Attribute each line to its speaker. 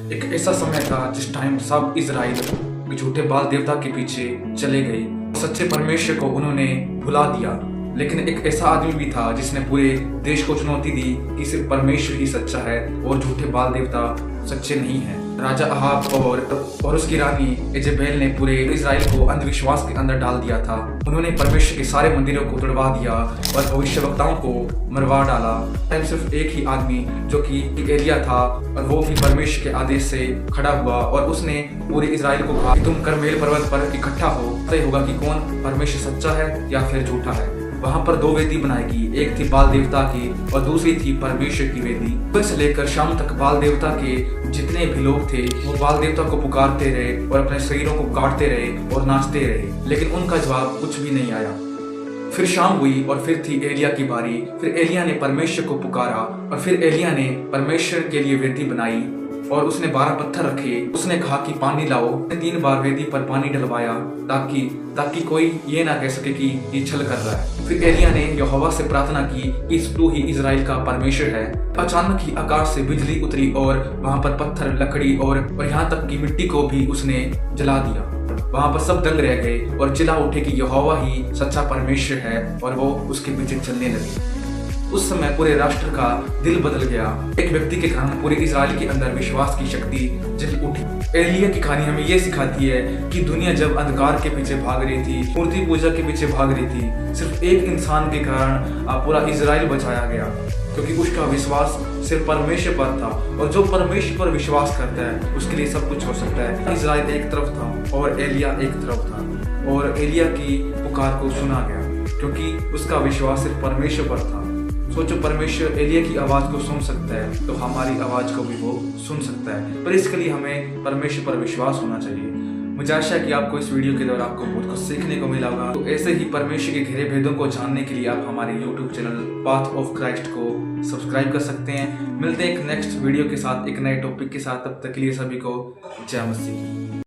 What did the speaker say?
Speaker 1: एक ऐसा समय था जिस टाइम सब इजराइल झूठे बाल देवता के पीछे चले गए। सच्चे परमेश्वर को उन्होंने भुला दिया। लेकिन एक ऐसा आदमी भी था जिसने पूरे देश को चुनौती दी कि सिर्फ परमेश्वर ही सच्चा है और झूठे बाल देवता सच्चे नहीं हैं। राजा अहाब और उसकी रानी इजेबेल ने पूरे इजराइल को अंधविश्वास के अंदर डाल दिया था। उन्होंने परमेश्वर के सारे मंदिरों को तोड़वा दिया और भविष्यवक्ताओं को मरवा डाला। टाइम सिर्फ एक ही आदमी जो कि एलिया था और वो भी परमेश्वर के आदेश से खड़ा हुआ और उसने पूरे इजराइल को कहा कि तुम करमेल पर्वत पर इकट्ठा हो, तय होगा कि कौन परमेश्वर सच्चा है या फिर झूठा है। वहां पर दो वेदी बनाएगी, एक थी बाल देवता की और दूसरी थी परमेश्वर की वेदी। सुबह से लेकर शाम तक बाल देवता के जितने भी लोग थे वो बाल देवता को पुकारते रहे और अपने शरीरों को काटते रहे और नाचते रहे, लेकिन उनका जवाब कुछ भी नहीं आया। फिर शाम हुई और फिर थी एलिया की बारी। फिर एलिया ने परमेश्वर को पुकारा और फिर एलिया ने परमेश्वर के लिए वेदी बनाई और उसने 12 पत्थर रखे। उसने कहा कि पानी लाओ। 3 बार वेदी पर पानी डलवाया ताकि कोई ये ना कह सके कि ये छल कर रहा है। फिर एलिया ने यहोवा से प्रार्थना की कि तू ही इजराइल का परमेश्वर है। अचानक ही आकाश से बिजली उतरी और वहां पर पत्थर, लकड़ी और यहाँ तक की मिट्टी को भी उसने जला दिया। वहां पर सब दंग रह गए और चिल्ला उठे कि यहोवा ही सच्चा परमेश्वर है और वो उसके पीछे चलने लगे। उस समय पूरे राष्ट्र का दिल बदल गया। एक व्यक्ति के कारण पूरे इजराइल के अंदर विश्वास की शक्ति जग उठी। एलिया की कहानी हमें ये सिखाती है कि दुनिया जब अंधकार के पीछे भाग रही थी, मूर्ति पूजा के पीछे भाग रही थी, सिर्फ एक इंसान के कारण पूरा इजराइल बचाया गया, क्योंकि उसका विश्वास सिर्फ परमेश्वर पर था और जो परमेश्वर पर विश्वास करता है उसके लिए सब कुछ हो सकता है। इजराइल एक तरफ था और एलिया एक तरफ था और एलिया की पुकार को सुना गया क्योंकि उसका विश्वास सिर्फ परमेश्वर पर था। सोचो, परमेश्वर एलिया की आवाज को सुन सकता है तो हमारी आवाज को भी वो सुन सकता है, पर इसके लिए हमें परमेश्वर पर विश्वास होना चाहिए। मुझे आशा है कि आपको इस वीडियो के दौरान आपको बहुत कुछ सीखने को मिला होगा। तो ऐसे ही परमेश्वर के गहरे भेदों को जानने के लिए आप हमारे YouTube channel path of Christ को सब्सक्राइब कर सकते हैं। मिलते हैं एक नेक्स्ट वीडियो के साथ, एक नए टॉपिक के साथ। तब तक के लिए सभी को जय मसीह।